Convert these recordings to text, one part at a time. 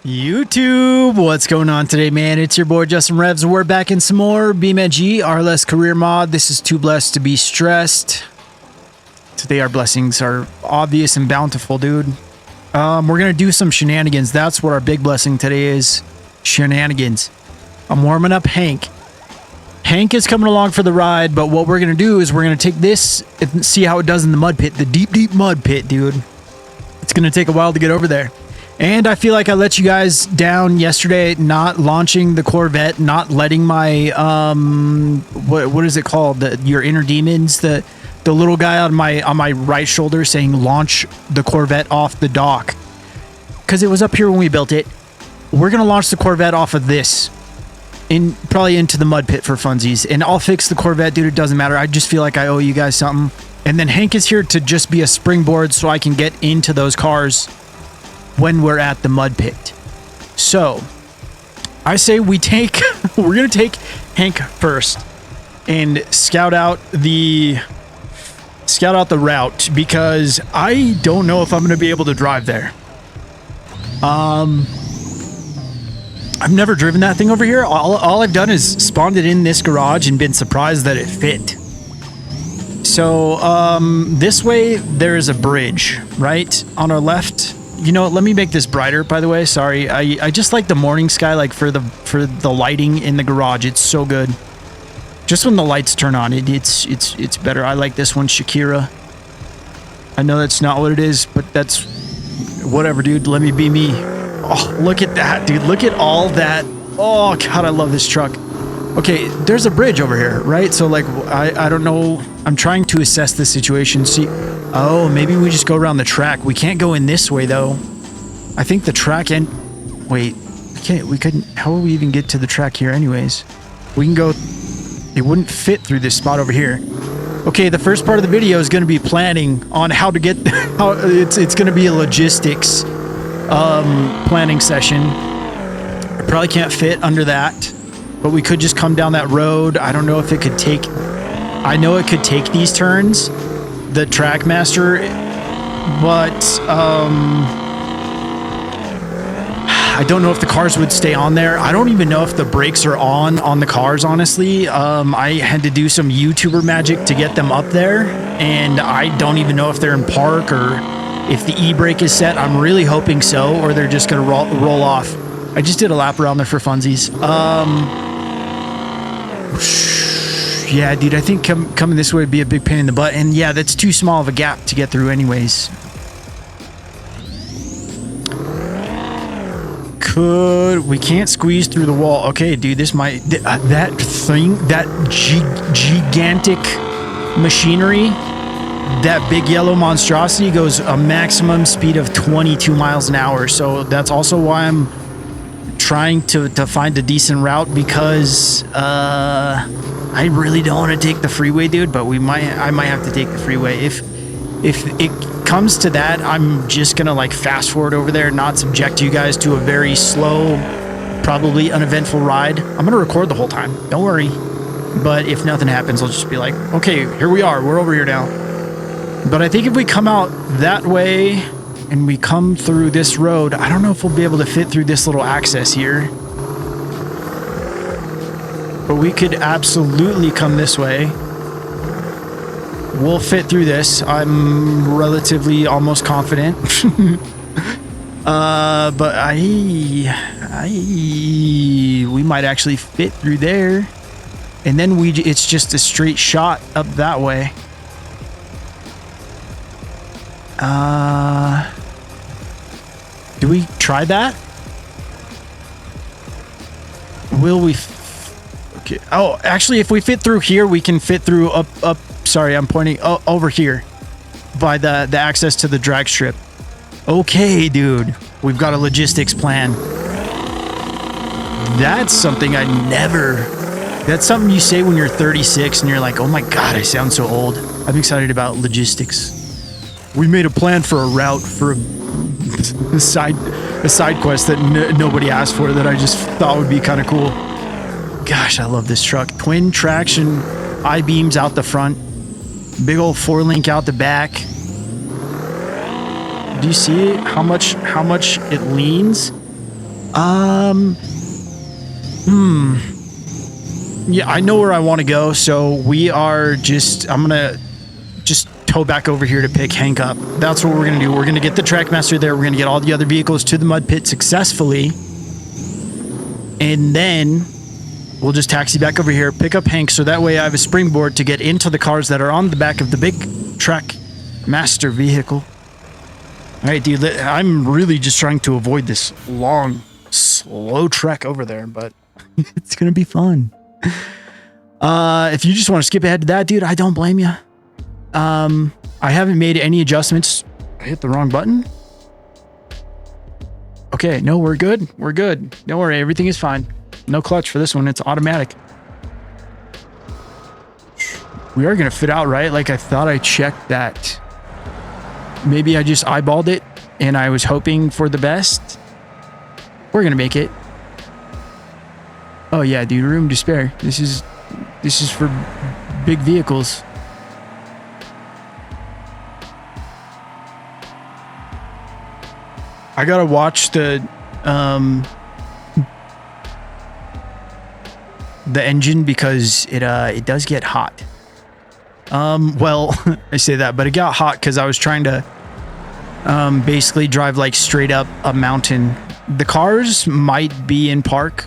YouTube, what's going on today, man? It's your boy Justin Revs. We're back in some more BeamNG RLS Career Mod. This is Too Blessed to Be Stressed. Today our blessings are obvious and bountiful, dude. We're gonna do some shenanigans. That's what our big blessing today is. Shenanigans. I'm warming up Hank. Hank is coming along for the ride, but what we're gonna do is we're gonna take this and see how it does in the mud pit. The deep mud pit, dude. It's gonna take a while to get over there. And I feel like I let you guys down yesterday not launching the Corvette, not letting my what is it called? Your inner demons, the little guy on my right shoulder saying launch the Corvette off the dock. Cuz it was up here when we built it. We're going to launch the Corvette off of this probably into the mud pit for funsies, and I'll fix the Corvette, dude. It doesn't matter. I just feel like I owe you guys something. And then Hank is here to just be a springboard so I can get into those cars when we're at the mud pit. So I say we're gonna take Hank first and scout out the route, because I don't know if I'm gonna be able to drive there. I've never driven that thing over here. All I've done is spawned it in this garage and been surprised that it fit. So this way there is a bridge right on our left. You know, let me make this brighter, by the way. Sorry. I just like the morning sky, like for the lighting in the garage. It's so good. Just when the lights turn on, it's better. I like this one, Shakira. I know that's not what it is, but that's whatever, dude. Let me be me. Oh, look at that, dude. Look at all that. Oh God, I love this truck. Okay, there's a bridge over here, right? So like, I don't know. I'm trying to assess the situation. See, oh, maybe we just go around the track. We can't go in this way though. I think the track wait, we couldn't, how will we even get to the track here anyways? We can go, it wouldn't fit through this spot over here. Okay, the first part of the video is going to be planning on how to get, it's going to be a logistics planning session. I probably can't fit under that. But we could just come down that road. I don't know if it could take... I know it could take these turns, the Trackmaster, but I don't know if the cars would stay on there. I don't even know if the brakes are on the cars, honestly. I had to do some YouTuber magic to get them up there, and I don't even know if they're in park or if the e-brake is set. I'm really hoping so, or they're just going to roll off. I just did a lap around there for funsies. Yeah, dude, I think coming this way would be a big pain in the butt. And yeah, that's too small of a gap to get through anyways. We can't squeeze through the wall. Okay, dude, this might... that gigantic machinery, that big yellow monstrosity goes a maximum speed of 22 miles an hour. So that's also why I'm trying to find a decent route, because I really don't want to take the freeway, dude, but I might have to take the freeway. If it comes to that, I'm just gonna like fast forward over there, not subject you guys to a very slow, probably uneventful ride. I'm gonna record the whole time, don't worry. But if nothing happens, I'll just be like, okay, here we are, we're over here now. But I think if we come out that way and we come through this road, I don't know if we'll be able to fit through this little access here. But we could absolutely come this way. We'll fit through this. I'm relatively almost confident. But we might actually fit through there. And then it's just a straight shot up that way. Do we try that? Will we? Okay. Oh, actually, if we fit through here, we can fit through up. Sorry, I'm pointing over here by the access to the drag strip. Okay, dude, we've got a logistics plan. That's something that's something you say when you're 36 and you're like, oh my God, I sound so old. I'm excited about logistics. We made a plan for a route for a side quest that nobody asked for, that I just thought would be kind of cool. Gosh, I love this truck. Twin traction, I-beams out the front, big old 4-link out the back. Do you see how much it leans? Yeah, I know where I want to go, so we are just, I'm gonna just tow back over here to pick Hank up. That's what we're gonna do. We're gonna get the Trackmaster there. We're gonna get all the other vehicles to the mud pit successfully. And then we'll just taxi back over here, pick up Hank, so that way I have a springboard to get into the cars that are on the back of the big Trackmaster vehicle. All right, dude, I'm really just trying to avoid this long, slow trek over there, but it's gonna be fun. If you just want to skip ahead to that, dude, I don't blame you. I haven't made any adjustments. I hit the wrong button. Okay, no, we're good. We're good. Don't worry, everything is fine. No clutch for this one. It's automatic. We are gonna fit out, right? Like I thought I checked that. Maybe I just eyeballed it and I was hoping for the best. We're gonna make it. Oh yeah, dude, room to spare. This is for big vehicles. I gotta watch the engine because it does get hot. Well, I say that, but it got hot because I was trying to basically drive like straight up a mountain. The cars might be in park.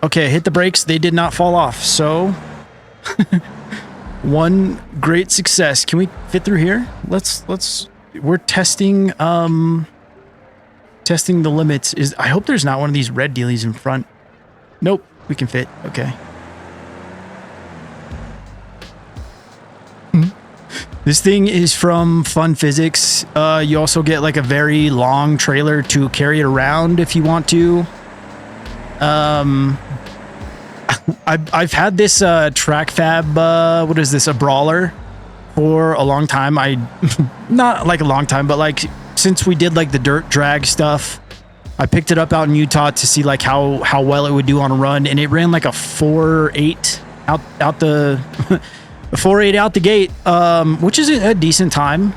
Okay, hit the brakes. They did not fall off. So one great success. Can we fit through here? We're testing testing the limits. I hope there's not one of these red dealies in front. Nope, we can fit. Okay. This thing is from Fun Physics. You also get like a very long trailer to carry it around if you want to. I've had this track fab, what is this, a Brawler, for a long time. Not like a long time, but like since we did like the dirt drag stuff, I picked it up out in Utah to see like how well it would do on a run, and it ran like a 4.8 out the 4.8 out the gate, which is a decent time,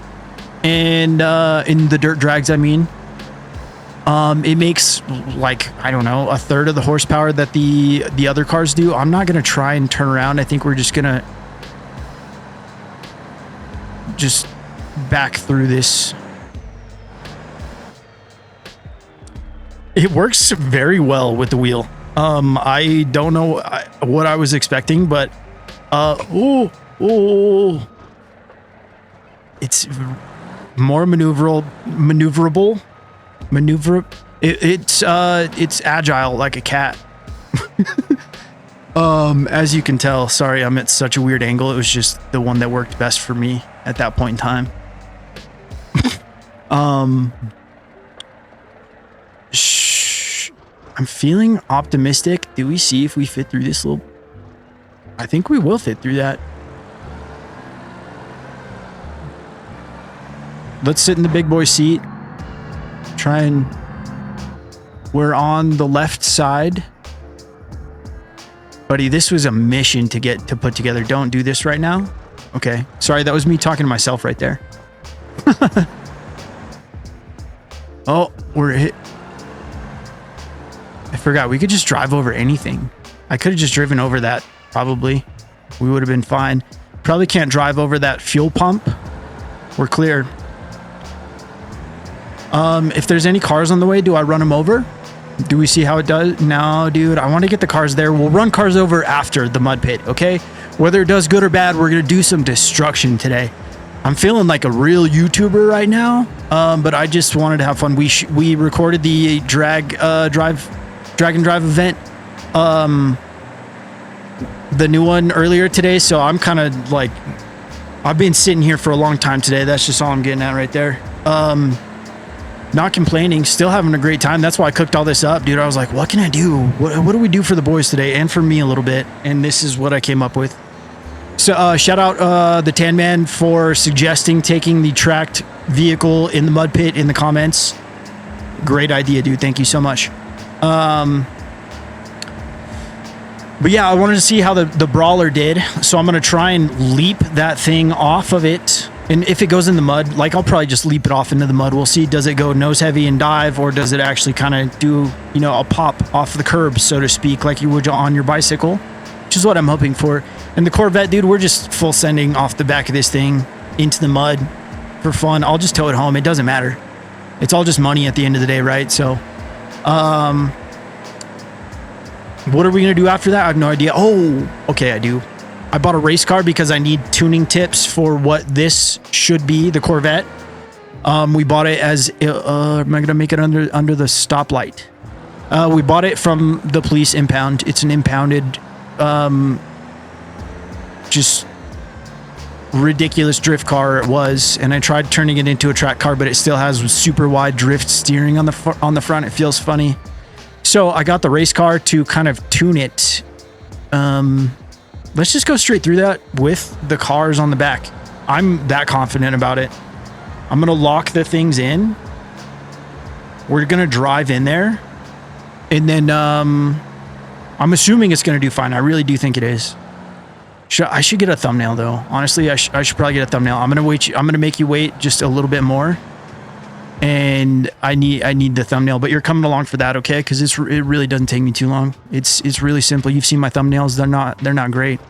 and in the dirt drags, I mean. It makes like, I don't know, a third of the horsepower that the other cars do. I'm not going to try and turn around. I think we're just going to just back through this. It works very well with the wheel. I don't know what I was expecting, but it's more maneuverable. It's agile like a cat. As you can tell, sorry, I'm at such a weird angle. It was just the one that worked best for me at that point in time. I'm feeling optimistic. Do we see if we fit through this little? I think we will fit through that. Let's sit in the big boy seat. Try and we're on the left side. Buddy, this was a mission to put together. Don't do this right now. Okay. Sorry, that was me talking to myself right there. Oh, we're hit. I forgot. We could just drive over anything. I could have just driven over that, probably. We would have been fine. Probably can't drive over that fuel pump. We're clear. If there's any cars on the way, do I run them over? Do we see how it does? No, dude, I want to get the cars there. We'll run cars over after the mud pit, okay? Whether it does good or bad, we're going to do some destruction today. I'm feeling like a real YouTuber right now, but I just wanted to have fun. We recorded the drag and drive event, the new one earlier today, so I'm kind of like, I've been sitting here for a long time today. That's just all I'm getting at right there. Not complaining, still having a great time. That's why I cooked all this up, dude. I was like, what can I do? What do we do for the boys today and for me a little bit? And this is what I came up with. So shout out the Tan Man for suggesting taking the tracked vehicle in the mud pit in the comments. Great idea, dude. Thank you so much. But yeah, I wanted to see how the Brawler did. So I'm going to try and leap that thing off of it And if it goes in the mud, like I'll probably just leap it off into the mud. We'll see, does it go nose heavy and dive, or does it actually kind of do, you know, a pop off the curb, so to speak, like you would on your bicycle, which is what I'm hoping for. And the Corvette, dude, we're just full sending off the back of this thing into the mud for fun. I'll just tow it home. It doesn't matter. It's all just money at the end of the day, right? So, what are we going to do after that? I have no idea. Oh, okay, I do. I bought a race car because I need tuning tips for what this should be, the Corvette. We bought it as, am I going to make it under the stoplight? We bought it from the police impound. It's an impounded, just ridiculous drift car it was. And I tried turning it into a track car, but it still has super wide drift steering on the front. It feels funny. So I got the race car to kind of tune it. Let's just go straight through that with the cars on the back. I'm that confident about it. I'm going to lock the things in. We're going to drive in there. And then I'm assuming it's going to do fine. I really do think it is. I should get a thumbnail, though. Honestly, I should probably get a thumbnail. I'm going to make you wait just a little bit more. And I need the thumbnail, but you're coming along for that, okay? Because it really doesn't take me too long. It's really simple. You've seen my thumbnails. They're not great.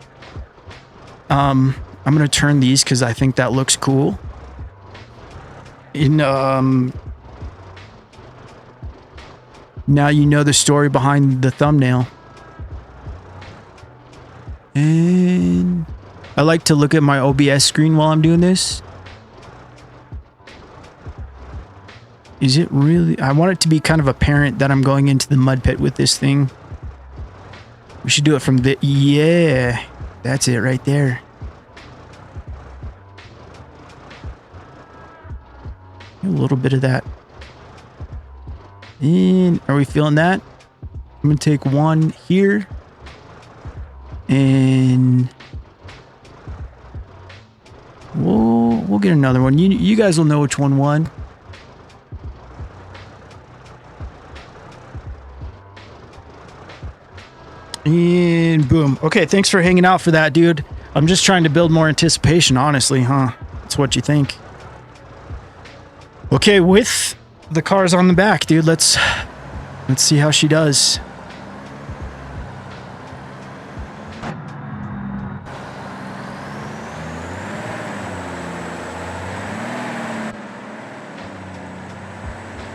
I'm gonna turn these because I think that looks cool. Now you know the story behind the thumbnail. And I like to look at my OBS screen while I'm doing this. Is it really? I want it to be kind of apparent that I'm going into the mud pit with this thing. We should do it from the... Yeah, that's it right there. A little bit of that. And are we feeling that? I'm going to take one here. And... We'll get another one. You guys will know which one won. And boom. Okay, thanks for hanging out for that, dude. I'm just trying to build more anticipation, honestly, huh? That's what you think. Okay, with the cars on the back, dude, let's see how she does.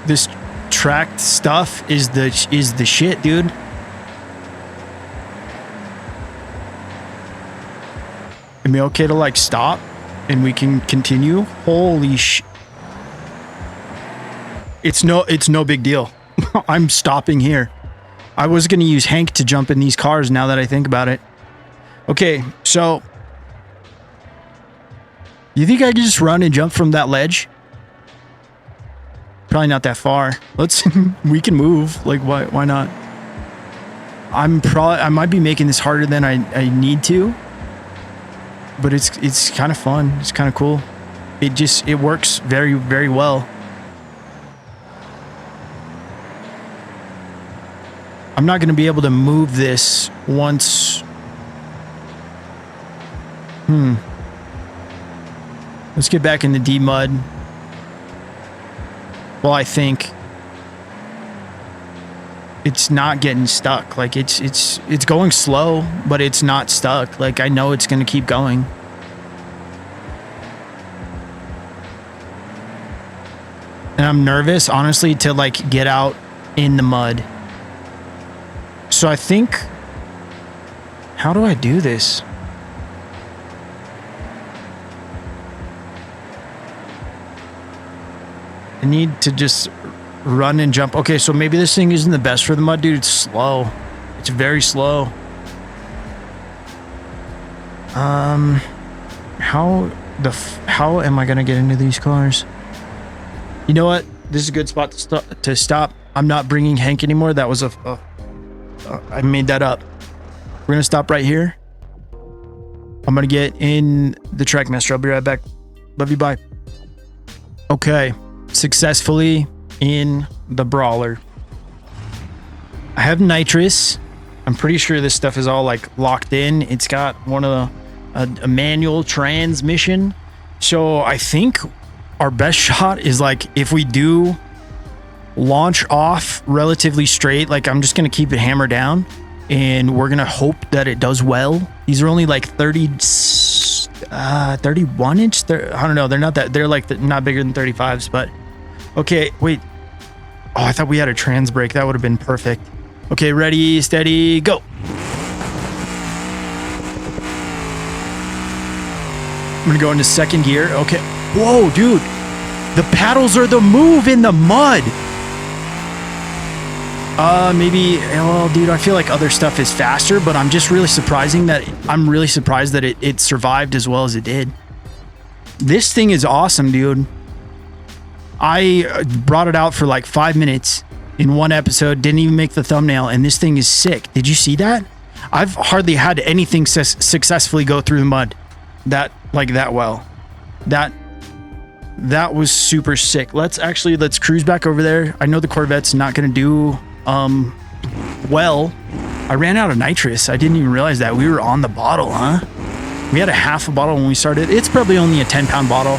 This tracked stuff is the shit, dude. Am I okay to like stop and we can continue? Holy sh! It's no big deal. I'm stopping here. I was gonna use Hank to jump in these cars now that I think about it. Okay, so you think I could just run and jump from that ledge? Probably not that far. We can move. Like why not? I might be making this harder than I need to. But it's kind of fun. It's kind of cool. It works very, very well. I'm not going to be able to move this once. Let's get back in the deep mud. Well, I think it's not getting stuck. Like it's going slow, but it's not stuck. Like I know it's going to keep going. And I'm nervous, honestly, to like get out in the mud. So I think, how do I do this? I need to just run and jump. Okay, so maybe this thing isn't the best for the mud, dude. It's slow. It's very slow. How am I gonna get into these cars? You know what? This is a good spot to stop. I'm not bringing Hank anymore. That was I made that up. We're gonna stop right here. I'm gonna get in the Trackmaster. I'll be right back. Love you. Bye. Okay, successfully in the Brawler. I have nitrous. I'm pretty sure this stuff is all like locked in. It's got one of a manual transmission. So I think our best shot is like if we do launch off relatively straight, like I'm just going to keep it hammered down and we're going to hope that it does well. These are only like 31 inch. I don't know. They're not that, they're like not bigger than 35s, but okay, wait. Oh, I thought we had a trans brake. That would have been perfect. Okay, ready, steady, go. I'm gonna go into second gear. Okay. Whoa, dude. The paddles are the move in the mud. Maybe, well, dude, I feel like other stuff is faster, but I'm just really surprised that it survived as well as it did. This thing is awesome, dude. I brought it out for like 5 minutes in one episode, didn't even make the thumbnail, and this thing is sick. Did you see that? I've hardly had anything successfully go through the mud that well. That was super sick. Let's cruise back over there. I know the Corvette's not gonna do well. I ran out of nitrous. I didn't even realize that. We were on the bottle, huh? We had a half a bottle when we started. It's probably only a 10-pound bottle.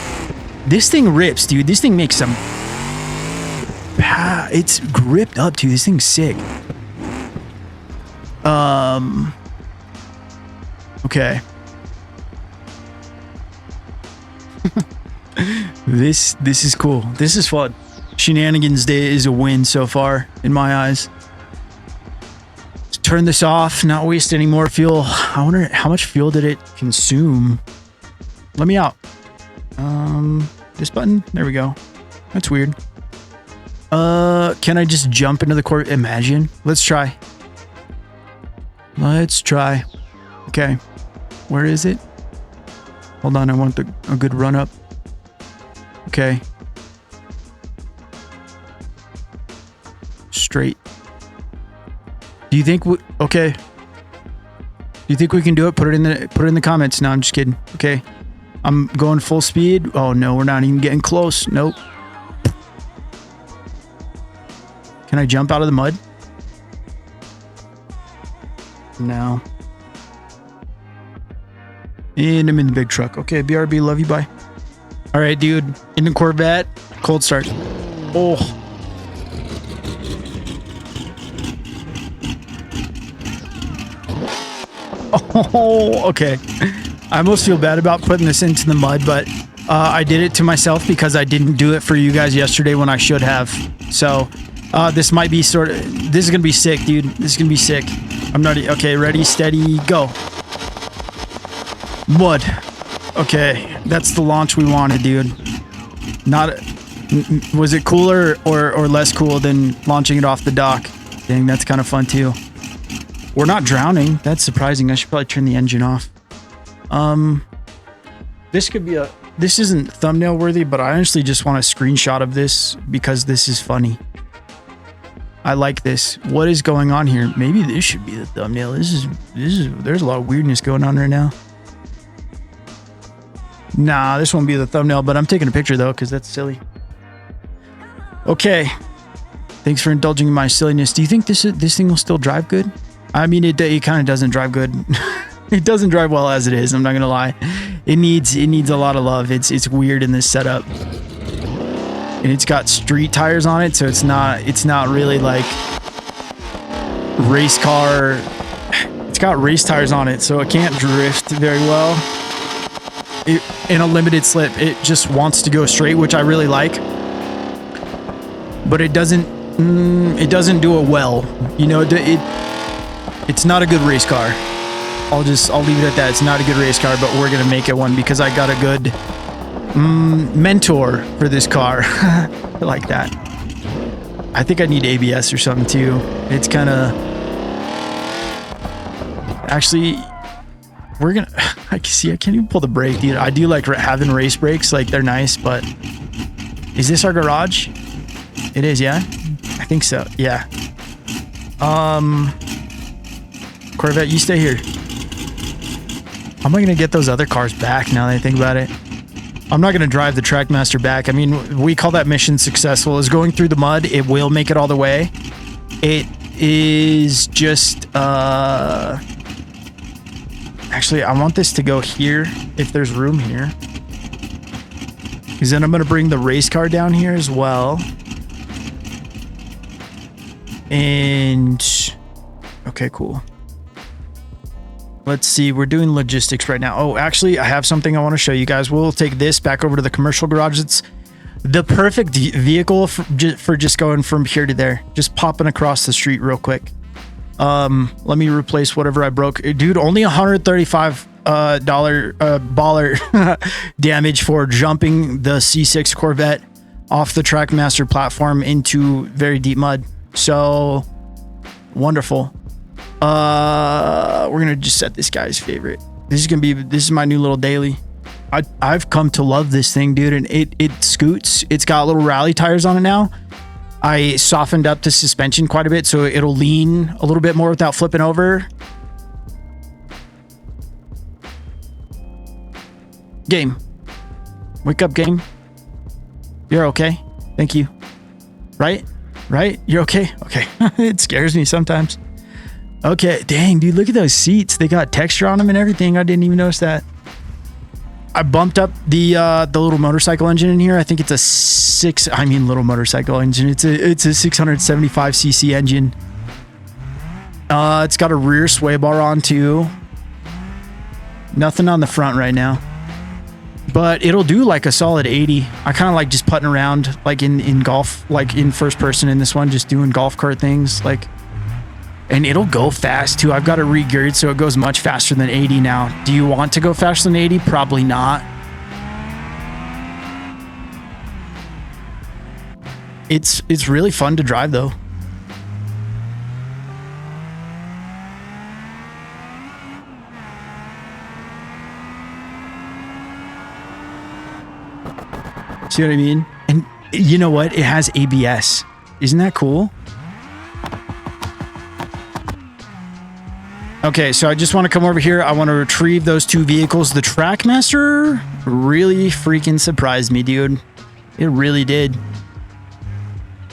This thing rips, dude. This thing makes some... It's gripped up, dude. This thing's sick. Okay. This is cool. This is fun. Shenanigans Day is a win so far in my eyes. Let's turn this off, not waste any more fuel. I wonder how much fuel did it consume. Let me out. This button, there we go. That's weird. Can I just jump into the Corvette? Imagine. Let's try. Okay, where is it? Hold on, I want a good run up. Okay. Straight. Do you think okay. Do you think we can do it? Put it in the comments. No, I'm just kidding. Okay. I'm going full speed. Oh no, we're not even getting close. Nope. Can I jump out of the mud? No. And I'm in the big truck. Okay, BRB, love you, bye. All right, dude. In the Corvette. Cold start. Oh. Oh, okay. I almost feel bad about putting this into the mud, but I did it to myself because I didn't do it for you guys yesterday when I should have. So this might be this is going to be sick, dude. This is going to be sick. I'm not, okay, ready, steady, go. Mud. Okay, that's the launch we wanted, dude. Was it cooler or less cool than launching it off the dock? Dang, that's kind of fun too. We're not drowning. That's surprising. I should probably turn the engine off. This isn't thumbnail worthy, but I honestly just want a screenshot of this because this is funny. I like this. What is going on here? Maybe this should be the thumbnail. There's a lot of weirdness going on right now. Nah, this won't be the thumbnail, but I'm taking a picture though, because that's silly. Okay. Thanks for indulging in my silliness. Do you think this thing will still drive good? I mean, it kind of doesn't drive good. It doesn't drive well as it is. I'm not gonna lie. It needs a lot of love. It's weird in this setup, and it's got street tires on it, so it's not really like race car. It's got race tires on it, so it can't drift very well. In a limited slip, it just wants to go straight, which I really like, but it doesn't do it well. You know, it's not a good race car. I'll leave it at that. It's not a good race car, but we're gonna make it one because I got a good mentor for this car. I like that. I think I need ABS or something too. It's kind of actually. We're gonna. I can't even pull the brake, dude. I do like having race brakes. Like they're nice, but is this our garage? It is, yeah. I think so. Yeah. Corvette, you stay here. How am I gonna get those other cars back now that I think about it? I'm not gonna drive the Trackmaster back. I mean, we call that mission successful. Is going through the mud. It will make it all the way. It is just actually, I want this to go here if there's room here. Because then I'm going to bring the race car down here as well. And okay, cool. Let's see. We're doing logistics right now. Oh, actually, I have something I want to show you guys. We'll take this back over to the commercial garage. It's the perfect vehicle for just going from here to there. Just popping across the street real quick. Let me replace whatever I broke. Dude, only $135 baller damage for jumping the C6 Corvette off the Trackmaster platform into very deep mud. So wonderful. We're gonna just set this guy's favorite. This is my new little daily. I've come to love this thing, dude, and it scoots. It's got little rally tires on it now. I softened up the suspension quite a bit so it'll lean a little bit more without flipping over. Game. Wake up, game. You're okay. Thank you. Right? You're okay? Okay. It scares me sometimes. Okay. Dang, dude, look at those seats. They got texture on them and everything. I didn't even notice that. I bumped up the little motorcycle engine in here. I think it's a little motorcycle engine. It's a 675cc engine. It's got a rear sway bar on too. Nothing on the front right now. But it'll do like a solid 80. I kind of like just putting around like in golf, like in first person in this one, just doing golf cart things like, and it'll go fast too. I've got it re-geared so it goes much faster than 80 now. Do you want to go faster than 80? Probably not. It's really fun to drive though. See what I mean? And you know what? It has ABS. Isn't that cool? Okay, so I just want to come over here. I want to retrieve those two vehicles. The Trackmaster really freaking surprised me, dude. It really did.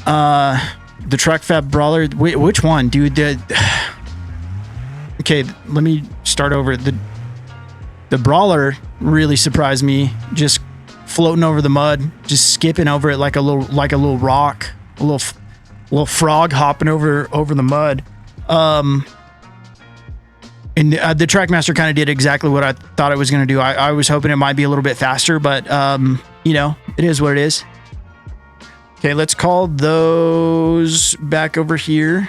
The TrackFab Brawler. Wait, which one, dude? Okay, let me start over. The Brawler really surprised me. Just floating over the mud, just skipping over it like a little rock, a little frog hopping over the mud. And the Trackmaster kind of did exactly what I thought it was going to do. I was hoping it might be a little bit faster, but you know, it is what it is. Okay, let's call those back over here.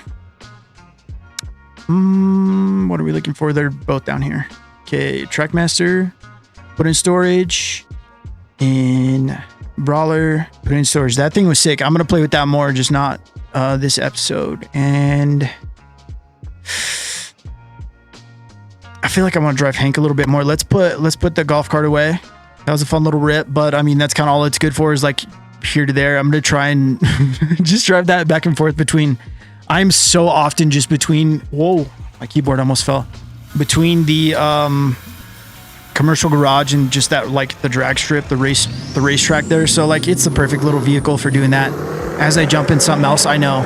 What are we looking for? They're both down here. Okay, Trackmaster, put in storage. In Brawler, put in storage. That thing was sick. I'm gonna play with that more, just not this episode. And I feel like I want to drive Hank a little bit more. Let's put the golf cart away. That was a fun little rip, but I mean that's kind of all it's good for is like here to there. I'm gonna try and just drive that back and forth between. I'm so often just between. Whoa, my keyboard almost fell. Between the commercial garage and just that like the drag strip, the racetrack there. So like it's the perfect little vehicle for doing that. As I jump in something else, I know.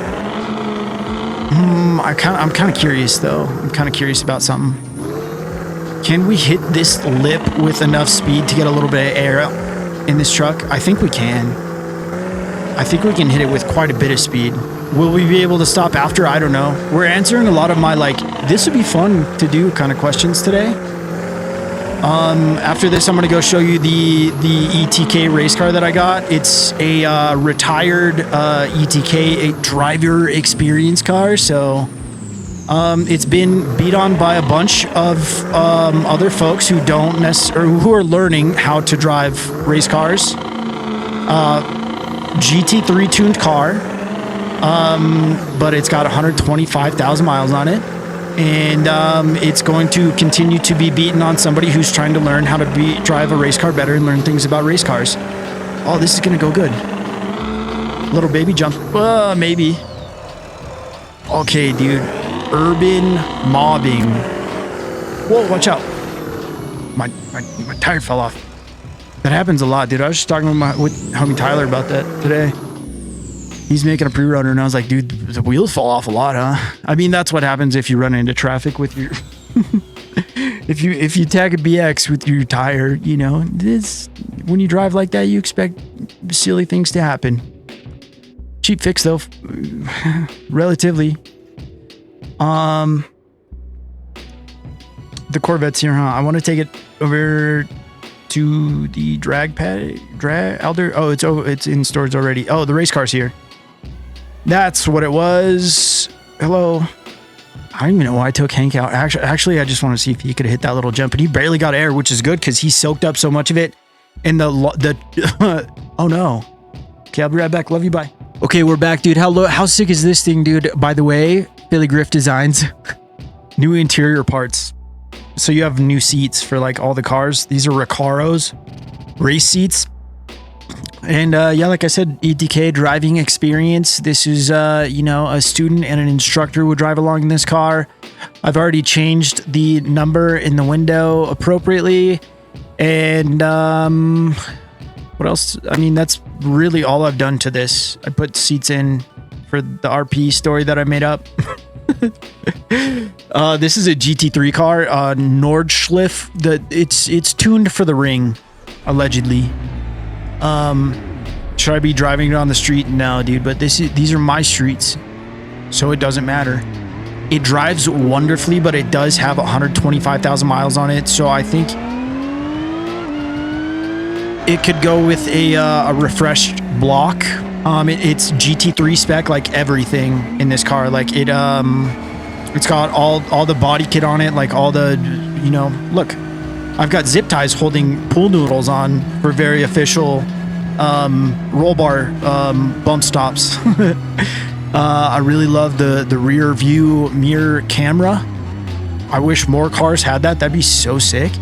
I'm kind of curious though. I'm kind of curious about something. Can we hit this lip with enough speed to get a little bit of air out in this truck? I think we can. I think we can hit it with quite a bit of speed. Will we be able to stop after? I don't know. We're answering a lot of my like, this would be fun to do kind of questions today. After this, I'm going to go show you the ETK race car that I got. It's a retired ETK driver experience car. So it's been beat on by a bunch of other folks who don't necessarily, who are learning how to drive race cars. GT3 tuned car, but it's got 125,000 miles on it. And it's going to continue to be beaten on somebody who's trying to learn how to drive a race car better and learn things about race cars. Oh, this is going to go good. Little baby jump. Maybe. Okay, dude. Urban mobbing. Whoa, watch out. My tire fell off. That happens a lot, dude. I was just talking with homie Tyler about that today. He's making a pre-runner, and I was like, dude, the wheels fall off a lot, huh? I mean, that's what happens if you run into traffic with your... if you tag a BX with your tire, you know, this when you drive like that, you expect silly things to happen. Cheap fix though, relatively. The Corvette's here, huh? I want to take it over to the drag pad. Oh, it's in stores already. Oh, the race car's here. That's what it was. Hello. I don't even know why I took Hank out. Actually, I just want to see if he could hit that little jump, and he barely got air, which is good because he soaked up so much of it. And oh no. Okay, I'll be right back. Love you. Bye. Okay, we're back, dude. How sick is this thing, dude? By the way, Philly Griff Designs, new interior parts. So you have new seats for like all the cars. These are Recaro's race seats. And yeah, like I said, ETK driving experience. This is, you know, a student and an instructor would drive along in this car. I've already changed the number in the window appropriately. And what else? I mean, that's really all I've done to this. I put seats in for the RP story that I made up. This is a GT3 car, Nordschleife. It's tuned for the ring, allegedly. Should I be driving it on the street? No, dude, but these are my streets, so it doesn't matter. It drives wonderfully, but it does have 125,000 miles on it, so I think it could go with a refreshed block. It's GT3 spec, like everything in this car. Like it's got all the body kit on it, like all the, you know, look, I've got zip ties holding pool noodles on for very official roll bar bump stops. I really love the rear view mirror camera. I wish more cars had that. That'd be so sick.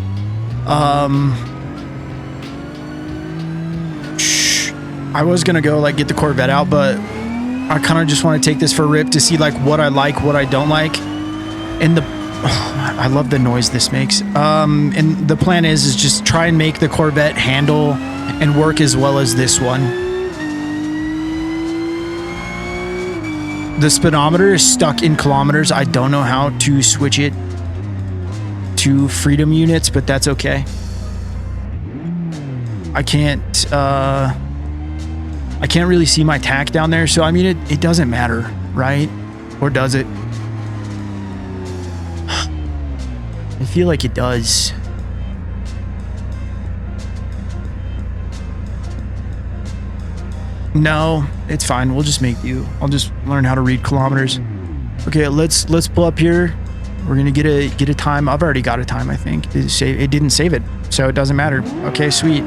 I was gonna go like get the Corvette out, but I kind of just want to take this for a rip to see like what I like, what I don't like. And I love the noise this makes. And the plan is just try and make the Corvette handle and work as well as this one. The speedometer is stuck in kilometers. I don't know how to switch it to freedom units, but that's okay. I can't really see my tack down there, so I mean it doesn't matter, right? Or does it? I feel like it does. No, it's fine. We'll just make do. I'll just learn how to read kilometers. Okay, let's pull up here. We're gonna get a time. I've already got a time, I think. It didn't save it, so it doesn't matter. Okay, sweet.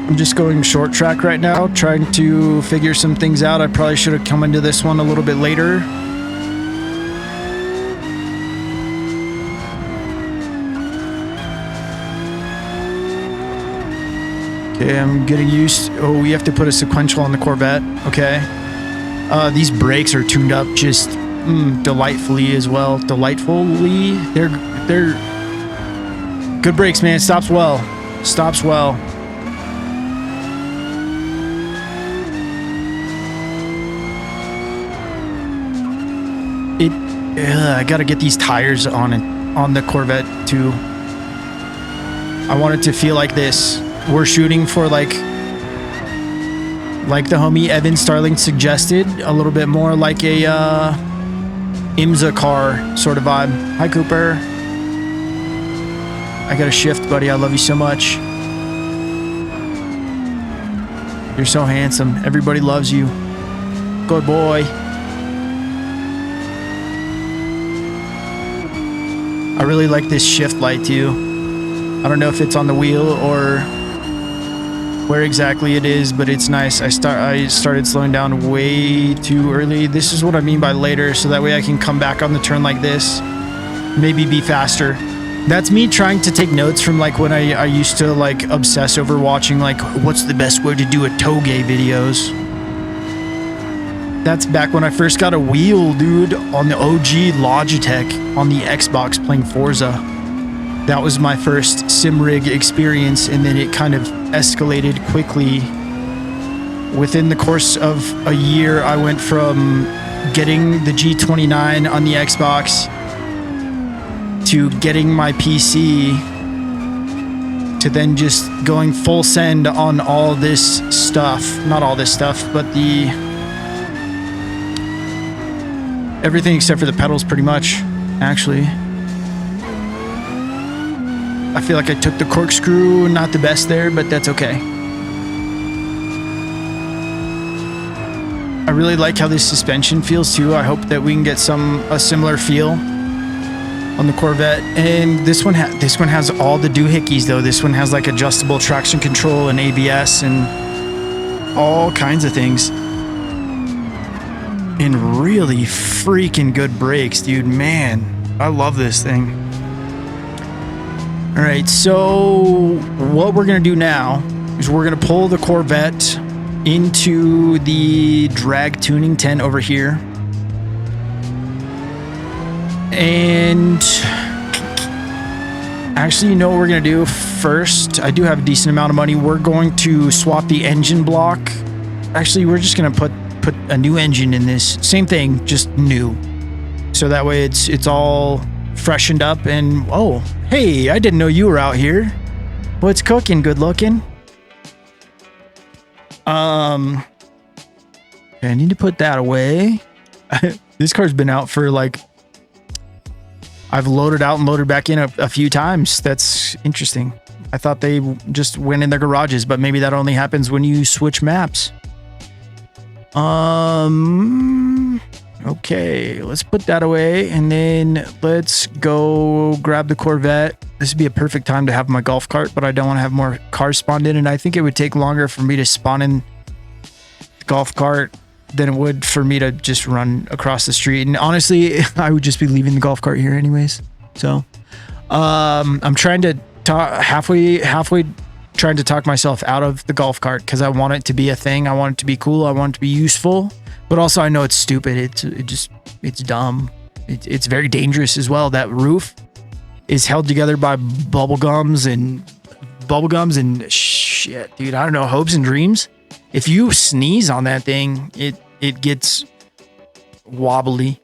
I'm just going short track right now, trying to figure some things out. I probably should have come into this one a little bit later. Okay, I'm getting used. Oh, we have to put a sequential on the Corvette. Okay. These brakes are tuned up just delightfully as well. Delightfully. They're good brakes, man. Stops well. Stops well. I gotta get these tires on the Corvette too. I want it to feel like this. We're shooting for like the homie Evan Starling suggested, a little bit more like a IMSA car sort of vibe. Hi Cooper. I gotta shift, buddy. I love you so much. You're so handsome. Everybody loves you. Good boy. I really like this shift light too. I don't know if it's on the wheel or where exactly it is, but it's nice. I started slowing down way too early. This is what I mean by later, so that way I can come back on the turn like this, maybe be faster. That's me trying to take notes from like when I used to like obsess over watching like what's the best way to do a toge videos. That's back when I first got a wheel, dude, on the OG Logitech on the Xbox playing Forza. That was my first sim rig experience, and then it kind of escalated quickly. Within the course of a year, I went from getting the G29 on the Xbox to getting my PC to then just going full send on all this stuff. Not all this stuff, but the everything except for the pedals pretty much, actually. I feel like I took the corkscrew, not the best there, but that's okay. I really like how this suspension feels too. I hope that we can get a similar feel on the Corvette. And this one has all the doohickeys though. This one has like adjustable traction control and ABS and all kinds of things. And really freaking good brakes, dude. Man, I love this thing. All right, so what we're gonna do now is we're gonna pull the Corvette into the drag tuning tent over here. And actually, you know what we're gonna do first? I do have a decent amount of money. We're going to swap the engine block. Actually, we're just gonna put a new engine in this. Same thing, just new. So that way it's all freshened up. And oh, hey, I didn't know you were out here. What's cooking? Good looking. Okay, I need to put that away. This car's been out for like, I've loaded out and loaded back in a few times. That's interesting. I thought they just went in their garages, but maybe that only happens when you switch maps. Okay, let's put that away and then let's go grab the Corvette. This would be a perfect time to have my golf cart, but I don't want to have more cars spawned in, and I think it would take longer for me to spawn in the golf cart than it would for me to just run across the street. And honestly, I would just be leaving the golf cart here anyways. So, I'm trying to halfway trying to talk myself out of the golf cart because I want it to be a thing. I want it to be cool. I want it to be useful, but also I know it's stupid. It's dumb. It's very dangerous as well. That roof is held together by bubble gums and shit, dude. I don't know, hopes and dreams. If you sneeze on that thing, it gets wobbly,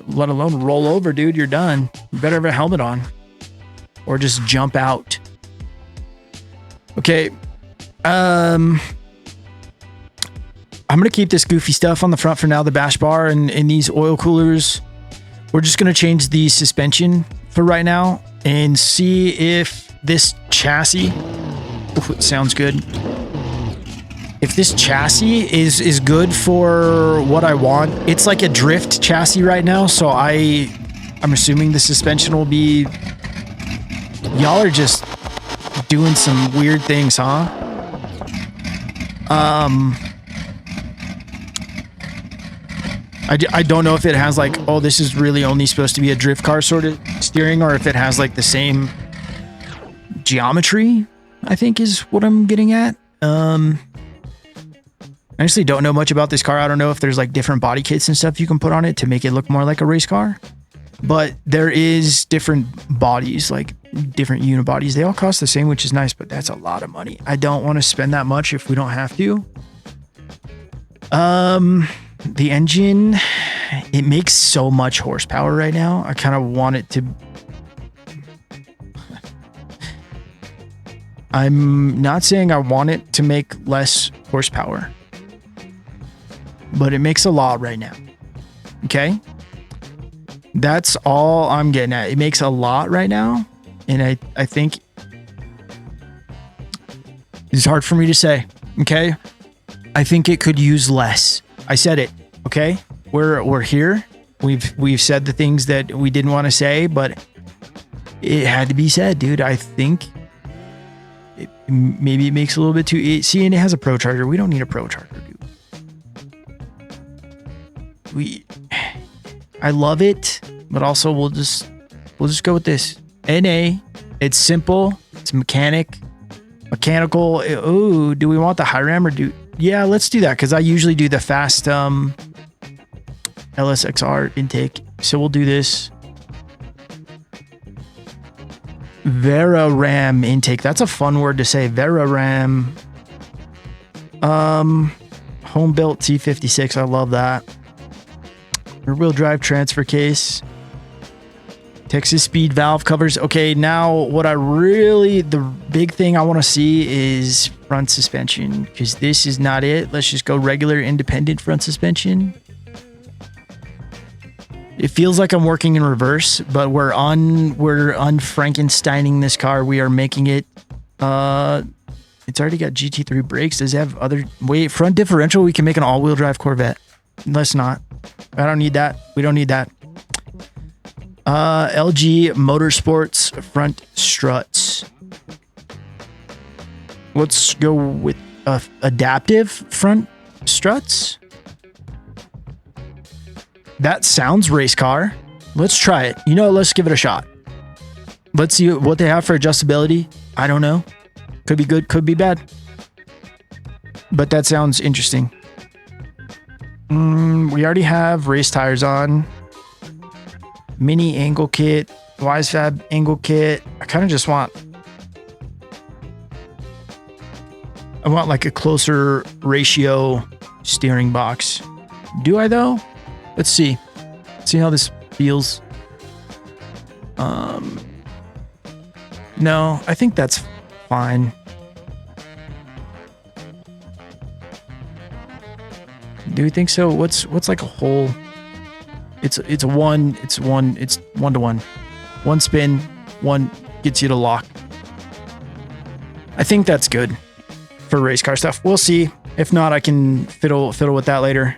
let alone roll over, dude. You're done. You better have a helmet on or just jump out. Okay. I'm going to keep this goofy stuff on the front for now, the bash bar and these oil coolers. We're just going to change the suspension for right now and see if this chassis, it sounds good. If this chassis is good for what I want. It's like a drift chassis right now, so I'm assuming the suspension will be, y'all are just doing some weird things, huh? I don't know if it has like, oh, this is really only supposed to be a drift car sort of steering, or if it has like the same geometry, I think is what I'm getting at. I honestly don't know much about this car. I don't know if there's like different body kits and stuff you can put on it to make it look more like a race car, but there is different bodies, like different unibodies. They all cost the same, which is nice, but that's a lot of money. I don't want to spend that much if we don't have to. The engine, it makes so much horsepower right now. I kind of want it to, I'm not saying I want it to make less horsepower, but it makes a lot right now. Okay. That's all I'm getting at. It makes a lot right now. And I think it's hard for me to say. Okay. I think it could use less. I said it. Okay. We're here. We've said the things that we didn't want to say, but it had to be said, dude. I think maybe it makes a little bit too, see, and it has a pro charger. We don't need a pro charger, dude. I love it, but also we'll just go with this. NA, it's simple, it's mechanical. Oh, do we want the high ram or yeah, let's do that, because I usually do the fast LSXR intake. So we'll do this. Veraram intake. That's a fun word to say. Veraram. Home built T56. I love that. rear wheel drive transfer case. Texas speed valve covers. Okay, now what the big thing I want to see is front suspension, because this is not it. Let's just go regular independent front suspension. It feels like I'm working in reverse, but we're un-Frankensteining this car. We are making it, it's already got GT3 brakes. Does it have other, wait, front differential? We can make an all-wheel drive Corvette. Let's not. I don't need that. We don't need that. LG Motorsports front struts. Let's go with adaptive front struts. That sounds race car. Let's try it. You know, let's give it a shot. Let's see what they have for adjustability. I don't know. Could be good, could be bad. But that sounds interesting. We already have race tires on. Mini angle kit, Wisefab angle kit. I kind of just want like a closer ratio steering box. Do I though? Let's see. See how this feels. No, I think that's fine. Do you think so? What's like a whole? It's one to one. One spin, one gets you to lock. I think that's good for race car stuff. We'll see. If not, I can fiddle with that later.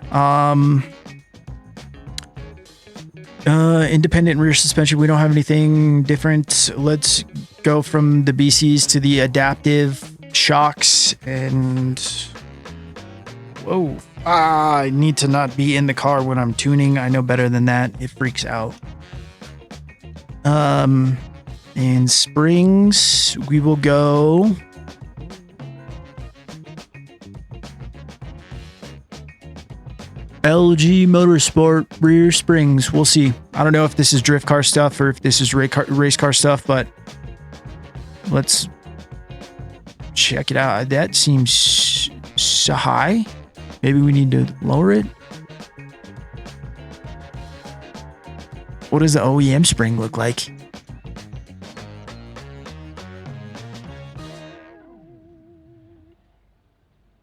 Independent rear suspension. We don't have anything different. Let's go from the BCs to the adaptive shocks. And whoa. I need to not be in the car when I'm tuning. I know better than that. It freaks out. And springs, we will go LG Motorsport rear springs. We'll see. I don't know if this is drift car stuff or if this is race car stuff, but let's check it out. That seems so high. Maybe we need to lower it. What does the OEM spring look like?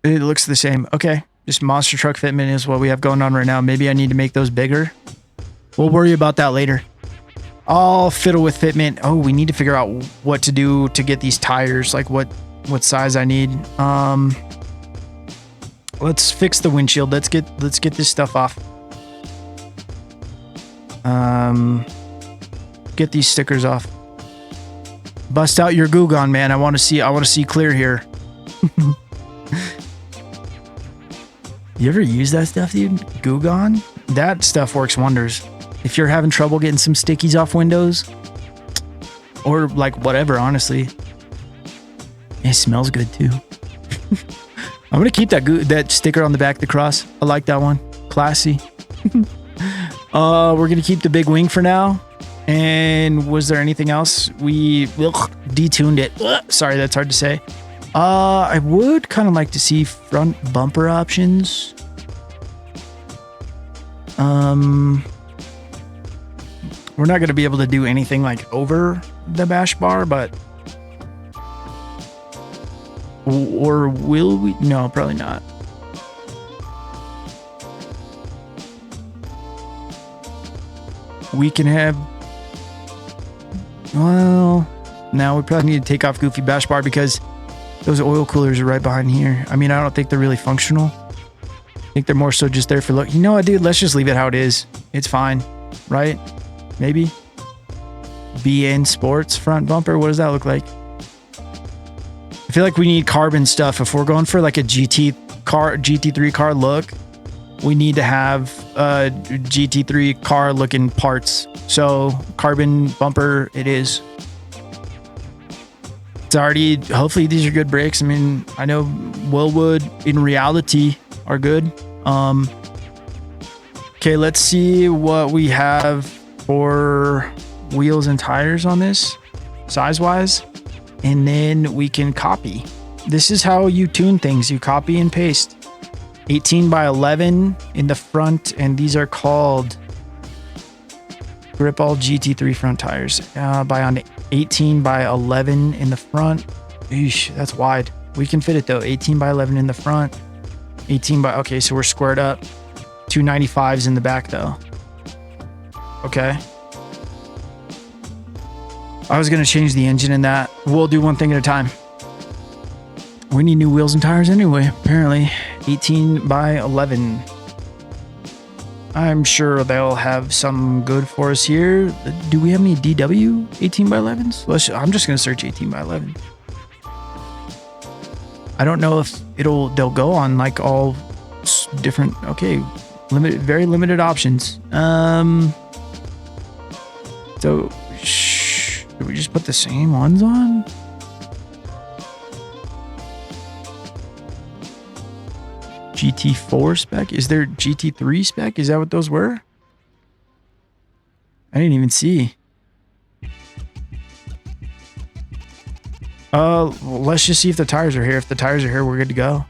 It looks the same. Okay. Just monster truck fitment is what we have going on right now. Maybe I need to make those bigger. We'll worry about that later. I'll fiddle with fitment. Oh, we need to figure out what to do to get these tires. Like what size I need. Let's fix the windshield. Let's get this stuff off. Get these stickers off. Bust out your Gugon, man. I want to see clear here. You ever use that stuff, dude? Gugon? That stuff works wonders. If you're having trouble getting some stickies off windows, or like whatever, honestly, it smells good too. I'm gonna keep that sticker on the back of the cross. I like that one. Classy. We're gonna keep the big wing for now. And was there anything else? We detuned it. Sorry, that's hard to say. I would kind of like to see front bumper options. We're not going to be able to do anything like over the bash bar, but or will we? No, probably not. We can have, well, now we probably need to take off Goofy bash bar because those oil coolers are right behind here. I mean, I don't think they're really functional. I think they're more so just there for look. You know what, dude? Let's just leave it how it is. It's fine, right? Maybe. BN Sports front bumper. What does that look like? I feel like we need carbon stuff. If we're going for like a GT3 car look, we need to have GT3 car looking parts. So carbon bumper it is. It's already, hopefully these are good brakes. I mean, I know Willwood in reality are good. Okay, let's see what we have for wheels and tires on this size wise, and then we can copy. This is how you tune things. You copy and paste. 18 by 11 in the front, and these are called Grip all GT3 front tires. By on 18 by 11 in the front. Eesh, that's wide. We can fit it though. 18 by 11 in the front. 18 by, okay, so we're squared up. 295s in the back though. Okay. I was gonna change the engine in that. We'll do one thing at a time. We need new wheels and tires anyway, apparently. 18 by 11. I'm sure they'll have some good for us here. Do we have any DW 18 by 11s? I'm just gonna search 18 by 11. I don't know if they'll go on like all different. Okay, very limited options. So should we just put the same ones on? GT4 spec? Is there GT3 spec? Is that what those were? I didn't even see. Let's just see if the tires are here. If the tires are here, we're good to go.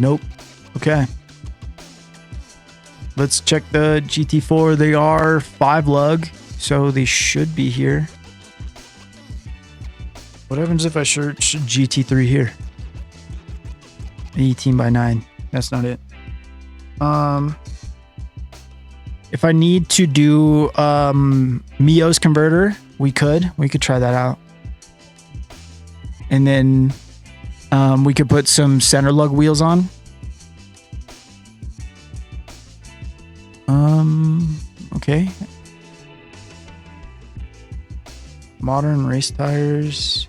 Nope. Okay. Let's check the GT4. They are 5 lug, so they should be here. What happens if I search GT3 here? 18 by 9. That's not it. If I need to do Mio's converter, we could try that out. And then we could put some center lug wheels on. Okay. Modern race tires.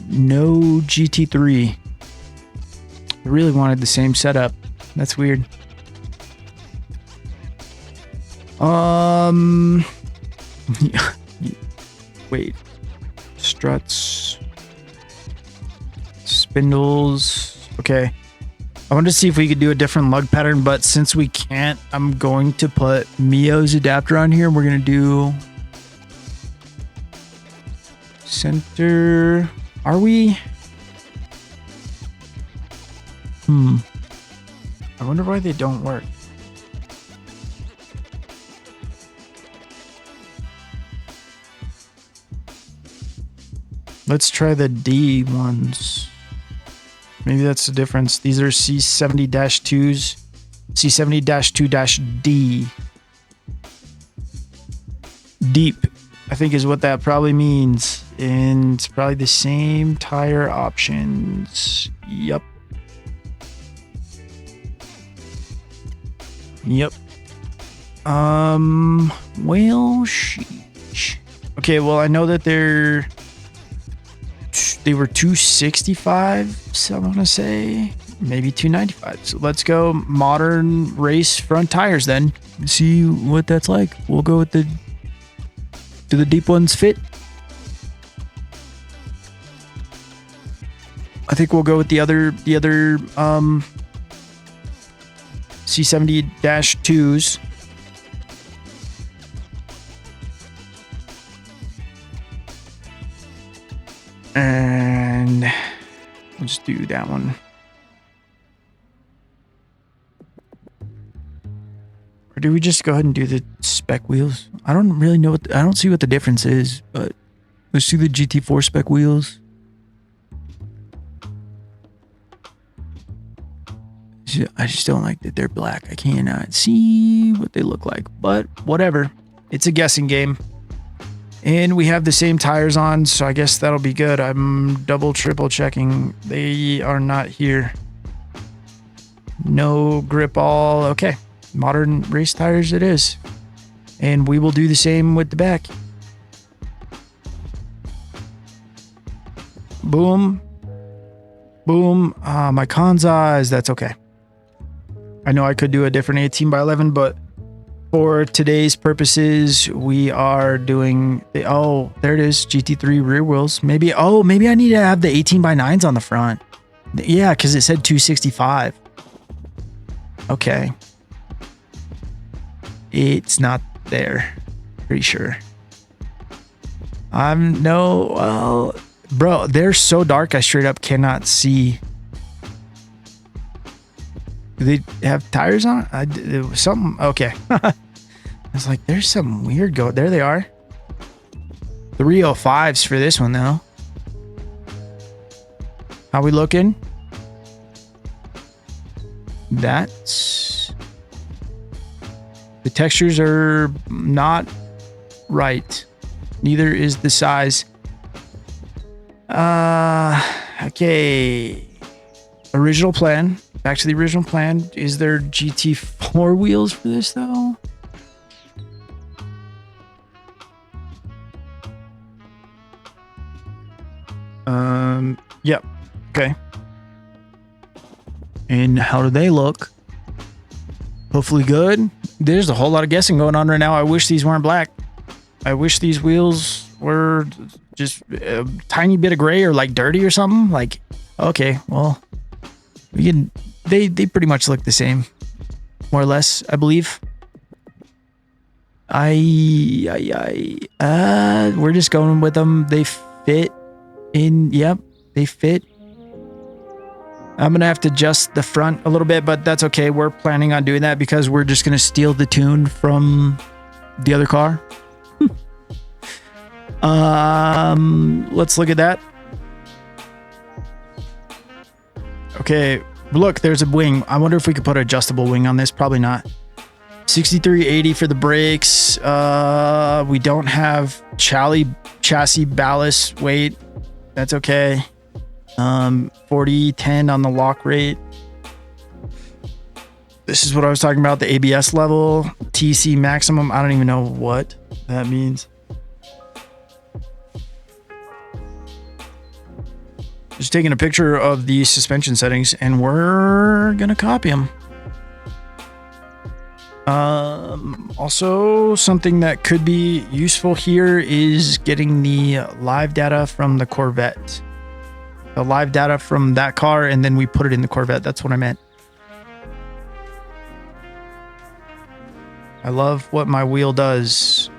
No GT3. I really wanted the same setup. That's weird. Wait. Struts. Spindles. Okay. I wanted to see if we could do a different lug pattern, but since we can't, I'm going to put Mio's adapter on here. We're going to do center. Are we? I wonder why they don't work. Let's try the D ones. Maybe that's the difference. These are C70-2s. C70-2-D. Deep, I think is what that probably means. And it's probably the same tire options. Yep. Well, sheesh. Okay, well, I know that they were 265, so I want to say maybe 295. So let's go modern race front tires then. See what that's like. We'll go with do the deep ones fit? I think we'll go with the other C70-2s. And we'll just do that one. Or do we just go ahead and do the spec wheels? I don't really know I don't see what the difference is, but let's do the GT4 spec wheels. I just don't like that they're black. I cannot see what they look like, but whatever. It's a guessing game. And we have the same tires on, so I guess that'll be good. I'm double, triple checking. They are not here. No grip all. Okay. Modern race tires it is. And we will do the same with the back. Boom. Boom. My con's eyes. That's okay. I know I could do a different 18 by 11, but for today's purposes, we are doing the, oh, there it is, GT3 rear wheels. Maybe I need to have the 18 by 9s on the front. Yeah, because it said 265. Okay. It's not there. Pretty sure. Bro, they're so dark I straight up cannot see. Do they have tires on? It was something. Okay. I was like, there's something weird going. There they are. 305s for this one though. How we looking? That's... The textures are not right. Neither is the size. Okay. Original plan. Back to the original plan. Is there GT4 wheels for this though? Yep. Okay. And how do they look? Hopefully good. There's a whole lot of guessing going on right now. I wish these weren't black. I wish these wheels were just a tiny bit of gray or like dirty or something. Like, okay, well, we can. They pretty much look the same, more or less, I believe. We're just going with them. They fit in. Yep, they fit. I'm going to have to adjust the front a little bit, but that's okay. We're planning on doing that because we're just going to steal the tune from the other car. Let's look at that. Okay, look, there's a wing. I wonder if we could put an adjustable wing on this. Probably not. 6380 for the brakes. We don't have chassis ballast weight. That's okay. 4010 on the lock rate. This is what I was talking about, the ABS level. TC maximum. I don't even know what that means. Just taking a picture of the suspension settings and we're gonna copy them. Also, something that could be useful here is getting the live data from the Corvette. The live data from that car, and then we put it in the Corvette. That's what I meant. I love what my wheel does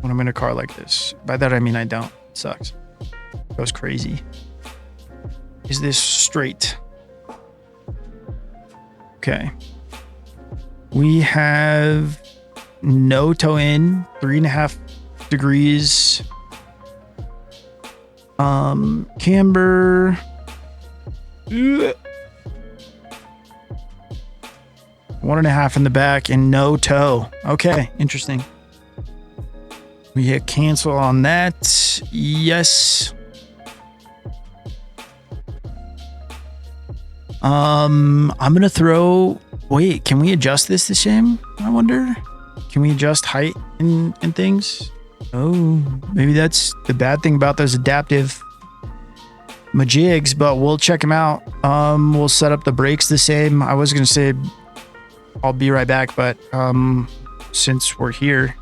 when I'm in a car like this. By that I mean I don't. It sucks. It goes crazy. Is this straight? Okay. We have no toe in, 3.5 degrees. Camber. 1.5 in the back and no toe. Okay, interesting. We hit cancel on that. Yes. I'm gonna throw. Wait, can we adjust this the same? I wonder. Can we adjust height and things? Oh, maybe that's the bad thing about those adaptive majigs, but we'll check them out. We'll set up the brakes the same. I was gonna say I'll be right back, but since we're here,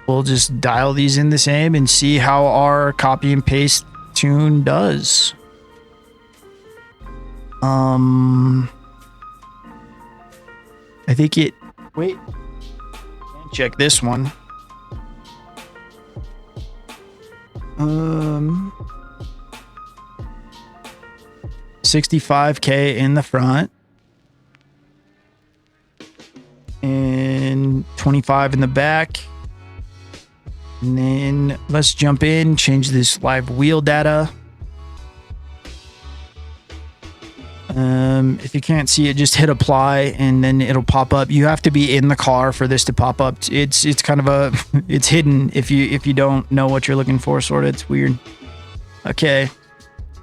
we'll just dial these in the same and see how our copy and paste tune does. I think it. Wait. Check this one. 65K in the front and 25 in the back. And then let's jump in, change this live wheel data. If you can't see it, just hit apply and then it'll pop up. You have to be in the car for this to pop up. It's kind of a, it's hidden if you don't know what you're looking for, sort of. It's weird. Okay.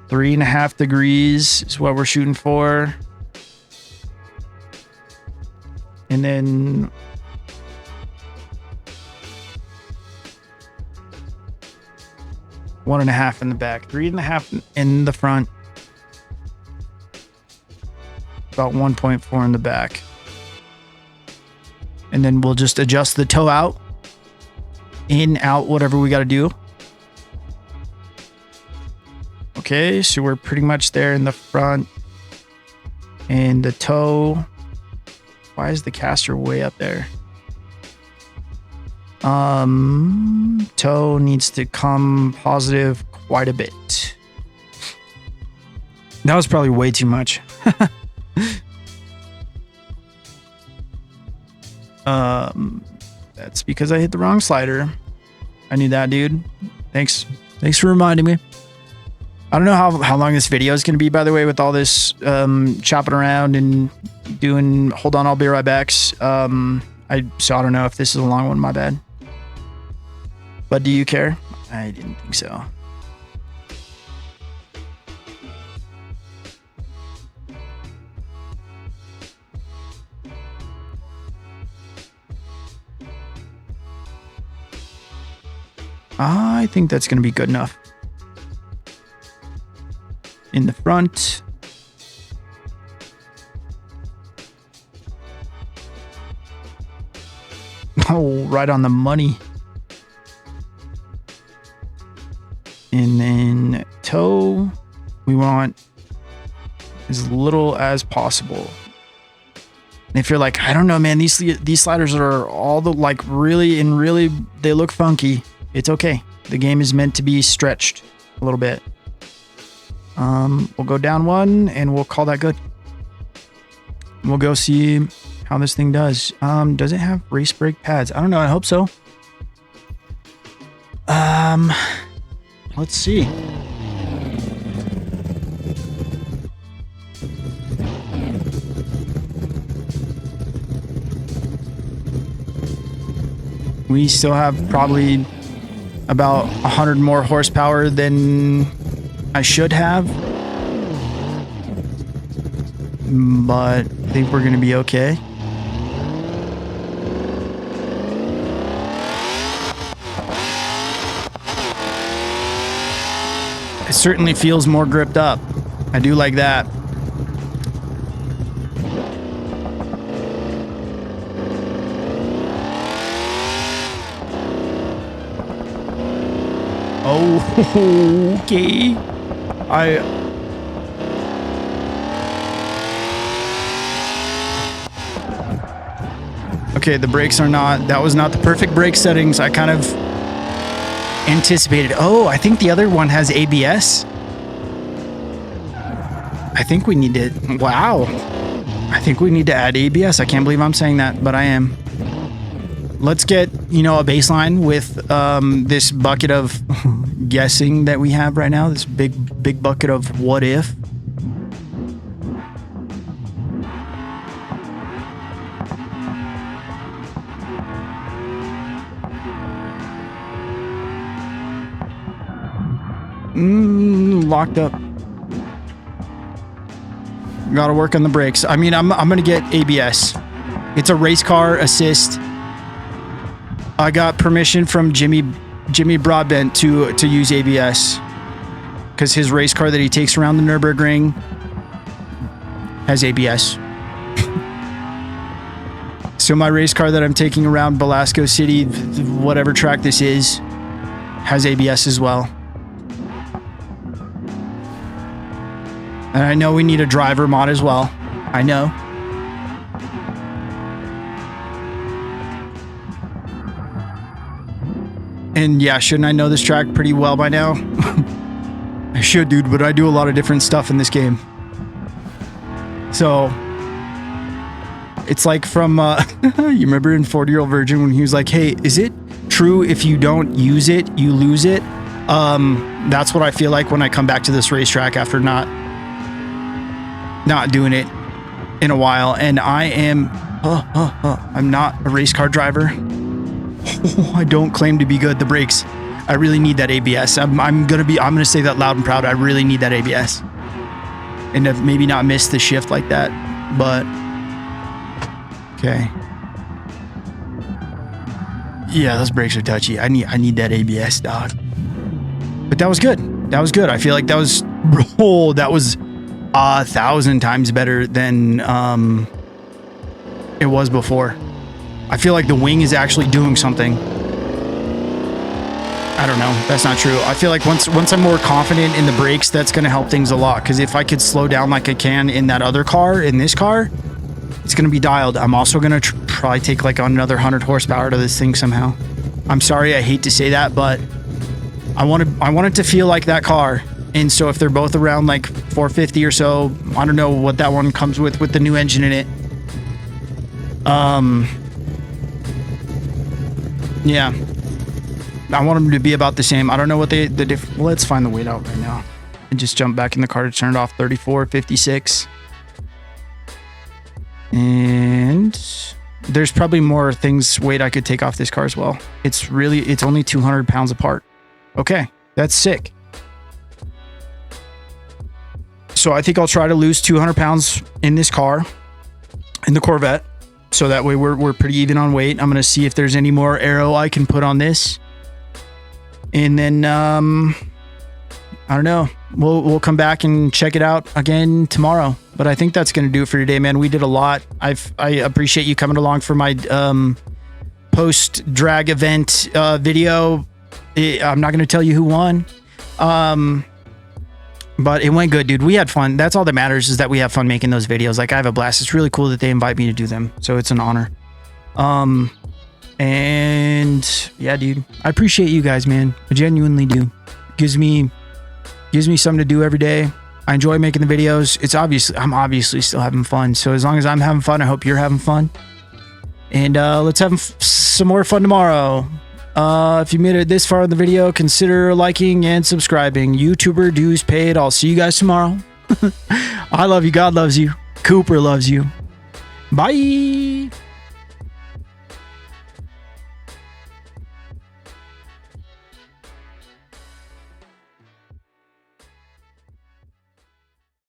3.5 degrees is what we're shooting for. And then one and a half in the back, 3.5 in the front. About 1.4 in the back. And then we'll just adjust the toe out, in, out, whatever we got to do. Okay, so we're pretty much there in the front. And the toe, why is the caster way up there? Toe needs to come positive quite a bit. That was probably way too much. That's because I hit the wrong slider. I knew that, dude. Thanks for reminding me. I don't know how long this video is going to be, by the way, with all this chopping around and doing hold on, I'll be right backs. So I don't know if this is a long one, my bad. But do you care? I didn't think so. I think that's going to be good enough. In the front. Oh, right on the money. And then toe, we want as little as possible. And if you're like, I don't know, man, these sliders are all the like really they look funky. It's okay. The game is meant to be stretched a little bit. We'll go down one and we'll call that good. We'll go see how this thing does. Does it have race brake pads? I don't know. I hope so. Let's see. We still have probably about 100 more horsepower than I should have, but I think we're going to be okay. It certainly feels more gripped up. I do like that. Oh, okay. Okay, the brakes are not, that was not the perfect brake settings. I kind of anticipated. Oh, I think the other one has ABS. I think we need to, wow. I think we need to add ABS. I can't believe I'm saying that, but I am. Let's get, you know, a baseline with this bucket of guessing that we have right now. This big bucket of what if. Locked up. Gotta work on the brakes. I mean, I'm gonna get ABS. It's a race car assist. I got permission from Jimmy Broadbent to use ABS because his race car that he takes around the Nürburgring has ABS. So my race car that I'm taking around Belasco City, whatever track this is, has ABS as well. And I know we need a driver mod as well. I know. And yeah, shouldn't I know this track pretty well by now? I should, dude, but I do a lot of different stuff in this game. So it's like from, you remember in 40-Year-Old Virgin when he was like, hey, is it true if you don't use it, you lose it? That's what I feel like when I come back to this racetrack after not doing it in a while. And I am, I'm not a race car driver. I don't claim to be good. The brakes, I really need that ABS. I'm gonna say that loud and proud. I really need that ABS, and to maybe not miss the shift like that. But okay, yeah, those brakes are touchy. I need that ABS, dog. But that was good. That was good. I feel like that was 1,000 times better than it was before. I feel like the wing is actually doing something. I don't know. That's not true. I feel like once I'm more confident in the brakes, that's going to help things a lot. Because if I could slow down like I can in that other car, in this car, it's going to be dialed. I'm also going to probably take like another 100 horsepower to this thing somehow. I'm sorry, I hate to say that, but I want it to feel like that car. And so if they're both around like 450 or so, I don't know what that one comes with the new engine in it. Yeah, I want them to be about the same. I don't know what let's find the weight out right now and just jump back in the car to turn it off. 34.56. And there's probably more things weight I could take off this car as well. It's only 200 pounds apart. Okay, that's sick. So I think I'll try to lose 200 pounds in this car, in the Corvette. So that way we're pretty even on weight. I'm going to see if there's any more aero I can put on this. And then, I don't know. We'll come back and check it out again tomorrow. But I think that's going to do it for today, man. We did a lot. I appreciate you coming along for my post-drag event video. I'm not going to tell you who won. But it went good, dude. We had fun. That's all that matters, is that we have fun making those videos. Like, I have a blast. It's really cool that they invite me to do them. So it's an honor. And yeah, dude, I appreciate you guys, man. I genuinely do. Gives me something to do every day. I enjoy making the videos. I'm obviously still having fun. So as long as I'm having fun, I hope you're having fun. And let's have some more fun tomorrow. If you made it this far in the video, consider liking and subscribing. YouTuber dues paid. I'll see you guys tomorrow. I love you. God loves you. Cooper loves you. Bye.